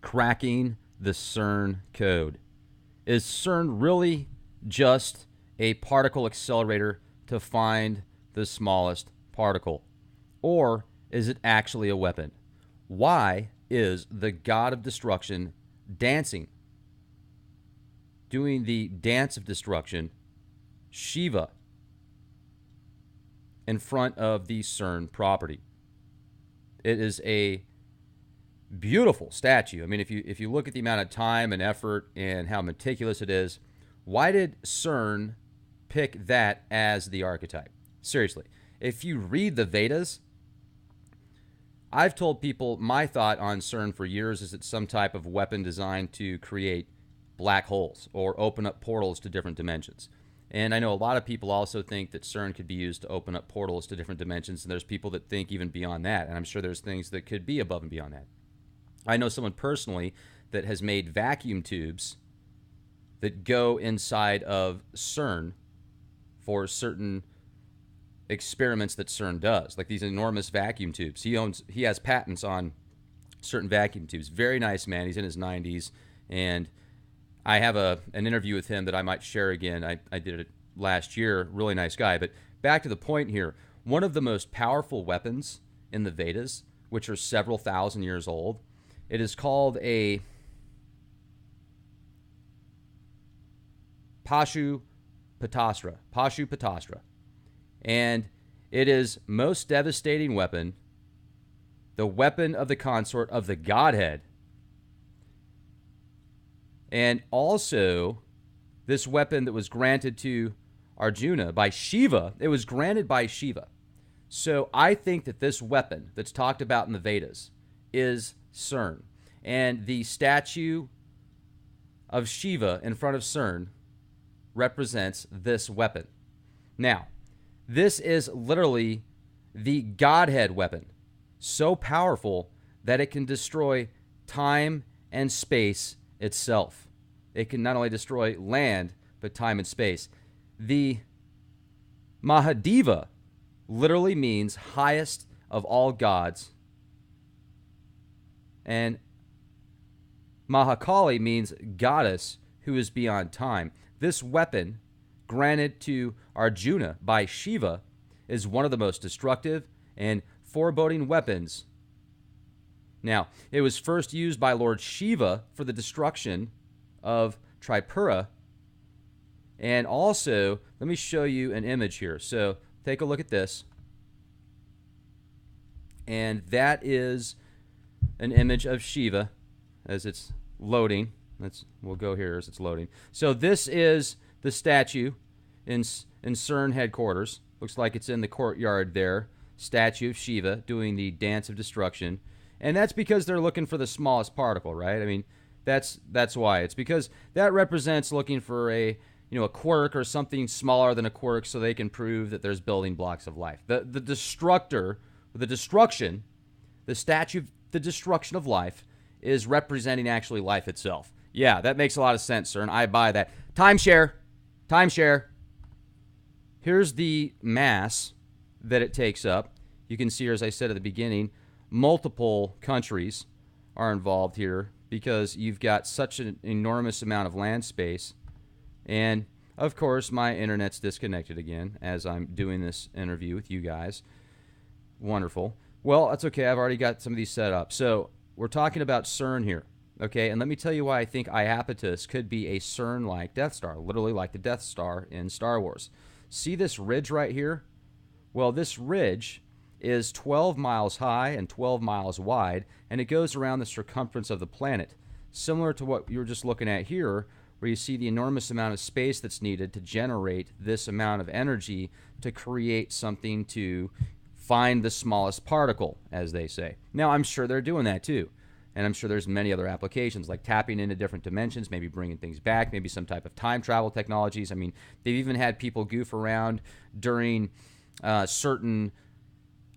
cracking the CERN code. Is CERN really just a particle accelerator to find the smallest particle? Or is it actually a weapon? Why is the god of destruction dancing, doing the dance of destruction, Shiva, in front of the CERN property? It is a beautiful statue. I mean, if you look at the amount of time and effort and how meticulous it is, why did CERN pick that as the archetype? Seriously, if you read the Vedas, I've told people my thought on CERN for years is it's some type of weapon designed to create black holes or open up portals to different dimensions. And I know a lot of people also think that CERN could be used to open up portals to different dimensions, and there's people that think even beyond that, and I'm sure there's things that could be above and beyond that. I know someone personally that has made vacuum tubes that go inside of CERN for certain experiments that CERN does, like these enormous vacuum tubes. He has patents on certain vacuum tubes. Very nice man. He's in his 90s, and I have an interview with him that I might share again. I did it last year. Really nice guy. But back to the point here. One of the most powerful weapons in the Vedas, which are several thousand years old, it is called a Pashupatastra. Pashupatastra. And it is most devastating weapon, the weapon of the consort of the Godhead. And also, this weapon that was granted to Arjuna by Shiva, it was granted by Shiva. So I think that this weapon that's talked about in the Vedas is CERN. And the statue of Shiva in front of CERN represents this weapon. Now, this is literally the Godhead weapon, so powerful that it can destroy time and space itself. It can not only destroy land, but time and space. The Mahadeva literally means highest of all gods, and Mahakali means goddess who is beyond time. This weapon, granted to Arjuna by Shiva, is one of the most destructive and foreboding weapons. Now, it was first used by Lord Shiva for the destruction of Tripura. And also, let me show you an image here. So take a look at this. And that is an image of Shiva as it's loading. We'll go here as it's loading. So this is the statue in CERN headquarters. Looks like it's in the courtyard there. Statue of Shiva doing the dance of destruction. And that's because they're looking for the smallest particle, right? I mean, that's why. It's because that represents looking for a quirk or something smaller than a quirk so they can prove that there's building blocks of life. The destruction, the statue of the destruction of life is representing actually life itself. Yeah, that makes a lot of sense, sir, and I buy that. Timeshare. Here's the mass that it takes up. You can see, as I said at the beginning, multiple countries are involved here because you've got such an enormous amount of land space. And, of course, my internet's disconnected again as I'm doing this interview with you guys. Wonderful. Well, that's okay. I've already got some of these set up. So we're talking about CERN here, okay? And let me tell you why I think Iapetus could be a CERN-like Death Star, literally like the Death Star in Star Wars. See this ridge right here? Well, this ridge is 12 miles high and 12 miles wide, and it goes around the circumference of the planet, similar to what you were just looking at here, where you see the enormous amount of space that's needed to generate this amount of energy to create something to find the smallest particle, as they say. Now, I'm sure they're doing that too, and I'm sure there's many other applications, like tapping into different dimensions, maybe bringing things back, maybe some type of time travel technologies. I mean, they've even had people goof around during certain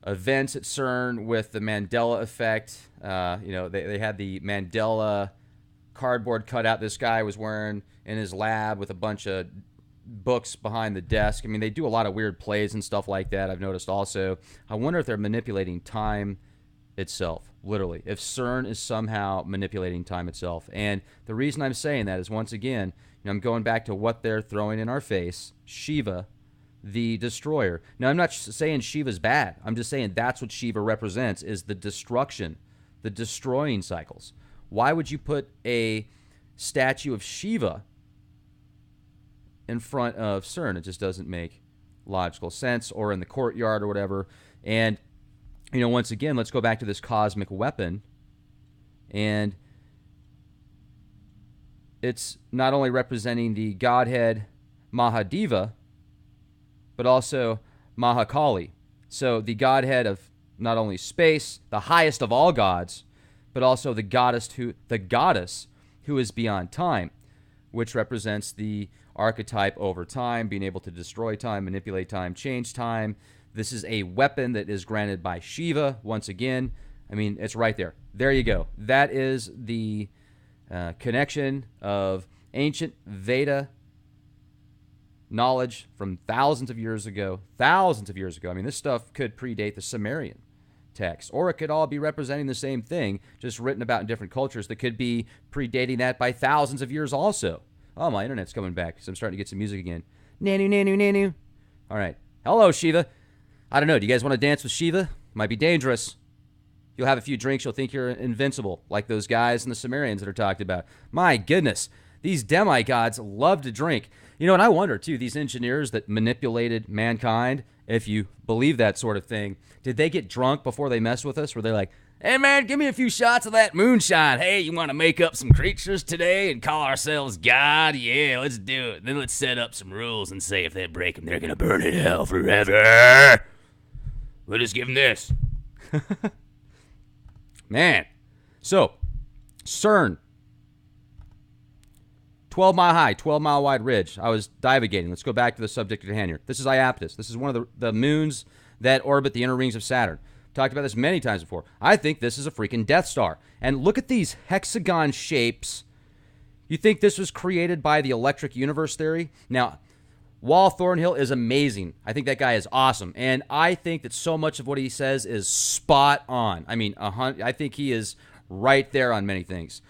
events at CERN with the Mandela effect. They had the Mandela cardboard cutout this guy was wearing in his lab with a bunch of books behind the desk. I mean, they do a lot of weird plays and stuff like that, I've noticed also. I wonder if they're manipulating time itself, literally. If CERN is somehow manipulating time itself. And the reason I'm saying that is, once again, I'm going back to what they're throwing in our face, Shiva, the destroyer. Now, I'm not saying Shiva's bad. I'm just saying that's what Shiva represents, is the destruction, the destroying cycles. Why would you put a statue of Shiva in front of CERN? It just doesn't make logical sense, or in the courtyard or whatever. And, once again, let's go back to this cosmic weapon. And it's not only representing the Godhead Mahadeva, but also Mahakali. So the Godhead of not only space, the highest of all gods, but also the goddess who is beyond time, which represents the archetype over time, being able to destroy time, manipulate time, change time. This is a weapon that is granted by Shiva. Once again, it's right there. There you go. That is the connection of ancient Veda knowledge from thousands of years ago. This stuff could predate the Sumerian text, or it could all be representing the same thing, just written about in different cultures that could be predating that by thousands of years also. Oh, my internet's coming back, so I'm starting to get some music again. Nanu, nanu, nanu. All right. Hello, Shiva. I don't know. Do you guys want to dance with Shiva? Might be dangerous. You'll have a few drinks. You'll think you're invincible, like those guys in the Sumerians that are talked about. My goodness. These demigods love to drink. And I wonder, too, these engineers that manipulated mankind, if you believe that sort of thing, did they get drunk before they messed with us? Were they like, hey, man, give me a few shots of that moonshine. Hey, you want to make up some creatures today and call ourselves God? Yeah, let's do it. Then let's set up some rules and say if they break them, they're going to burn in hell forever. We'll just give them this. Man. So, CERN. 12-mile high, 12-mile wide ridge. I was divagating. Let's go back to the subject at hand here. This is Iapetus. This is one of the moons that orbit the inner rings of Saturn. Talked about this many times before. I think this is a freaking Death Star. And look at these hexagon shapes. You think this was created by the electric universe theory? Now, Wal Thornhill is amazing. I think that guy is awesome. And I think that so much of what he says is spot on. I think he is right there on many things.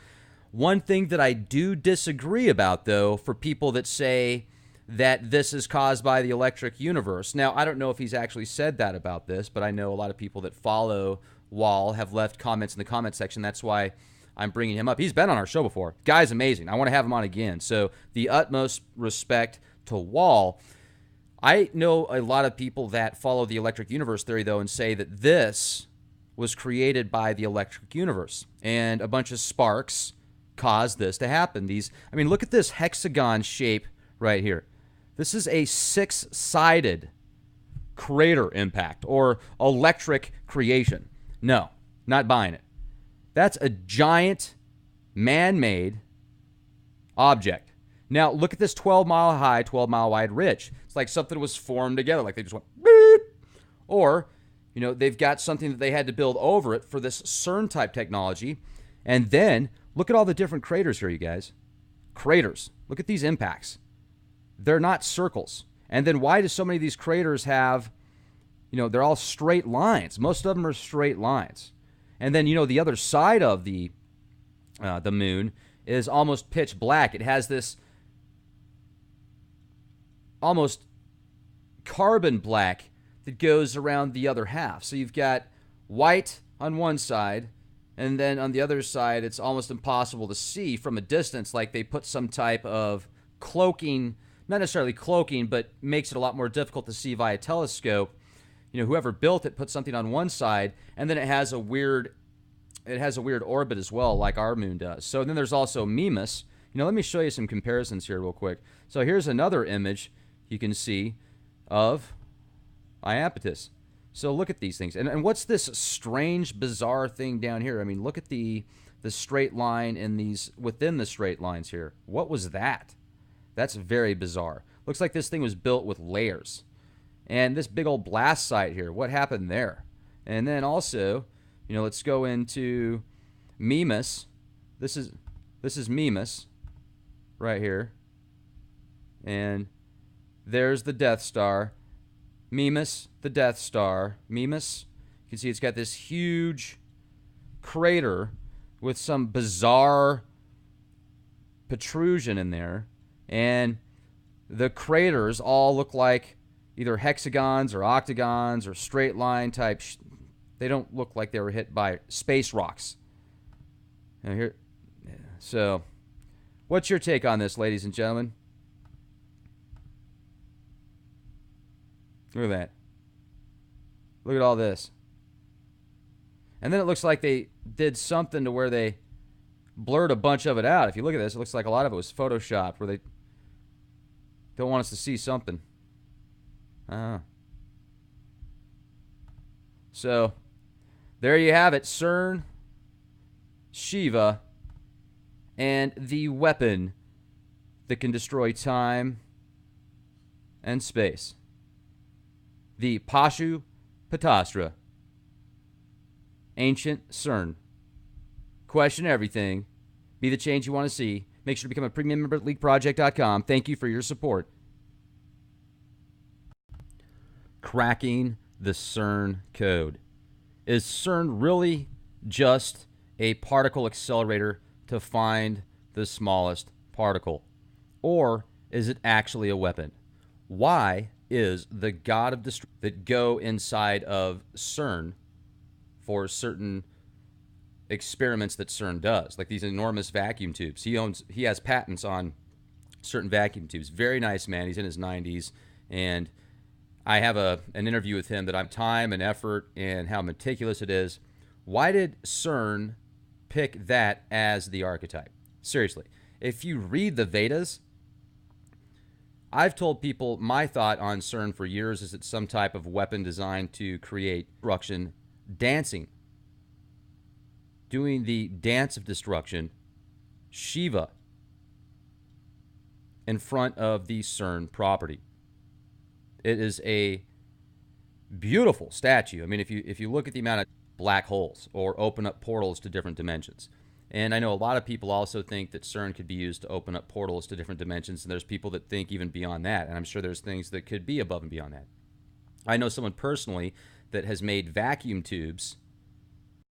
One thing that I do disagree about, though, for people that say that this is caused by the electric universe. Now, I don't know if he's actually said that about this, but I know a lot of people that follow Wal have left comments in the comment section. That's why I'm bringing him up. He's been on our show before. Guy's amazing. I want to have him on again. So the utmost respect to Wal. I know a lot of people that follow the electric universe theory, though, and say that this was created by the electric universe, and a bunch of sparks caused this to happen. Look at this hexagon shape right here. This is a 6-sided crater impact or electric creation. No, not buying it. That's a giant man-made object. Now, look at this 12-mile high, 12-mile wide ridge. It's like something was formed together, like they just went, beep. Or, they've got something that they had to build over it for this CERN-type technology. And then, look at all the different craters here, you guys. Craters. Look at these impacts. They're not circles. And then why do so many of these craters have, they're all straight lines. Most of them are straight lines. And then, the other side of the moon is almost pitch black. It has this almost carbon black that goes around the other half. So you've got white on one side, and then on the other side, it's almost impossible to see from a distance, like they put some type of cloaking, not necessarily cloaking, but makes it a lot more difficult to see via telescope. Whoever built it put something on one side, and then it has a weird orbit as well, like our moon does. So then there's also Mimas. Let me show you some comparisons here real quick. So here's another image you can see of Iapetus. So look at these things. And what's this strange, bizarre thing down here? Look at the straight line in these, within the straight lines here. What was that? That's very bizarre. Looks like this thing was built with layers. And this big old blast site here, what happened there? And then also, let's go into Mimas. This is Mimas right here. And there's the Death Star. Mimas, the Death Star. Mimas, you can see it's got this huge crater with some bizarre protrusion in there, and the craters all look like either hexagons or octagons or straight line type. They don't look like they were hit by space rocks. Now here, so what's your take on this, ladies and gentlemen? Look at that. Look at all this. And then it looks like they did something to where they blurred a bunch of it out. If you look at this, it looks like a lot of it was photoshopped, where they don't want us to see something. So there you have it. CERN, Shiva, and the weapon that can destroy time and space. The Pashupatastra. Ancient CERN. Question everything. Be the change you want to see. Make sure to become a premium member at leakproject.com. Thank you for your support. Cracking the CERN code. Is CERN really just a particle accelerator to find the smallest particle? Or is it actually a weapon? Why is the god of destruction that go inside of CERN for certain experiments that CERN does, like these enormous vacuum tubes? He has patents on certain vacuum tubes. Very nice man. He's in his 90s, and I have an interview with him that I'm time and effort and how meticulous it is. Why did CERN pick that as the archetype? Seriously, if you read the Vedas, I've told people my thought on CERN for years is it's some type of weapon designed to create destruction, dancing, doing the dance of destruction, Shiva, in front of the CERN property. It is a beautiful statue. I mean, if you look at the amount of black holes or open up portals to different dimensions. And I know a lot of people also think that CERN could be used to open up portals to different dimensions, and there's people that think even beyond that, and I'm sure there's things that could be above and beyond that. I know someone personally that has made vacuum tubes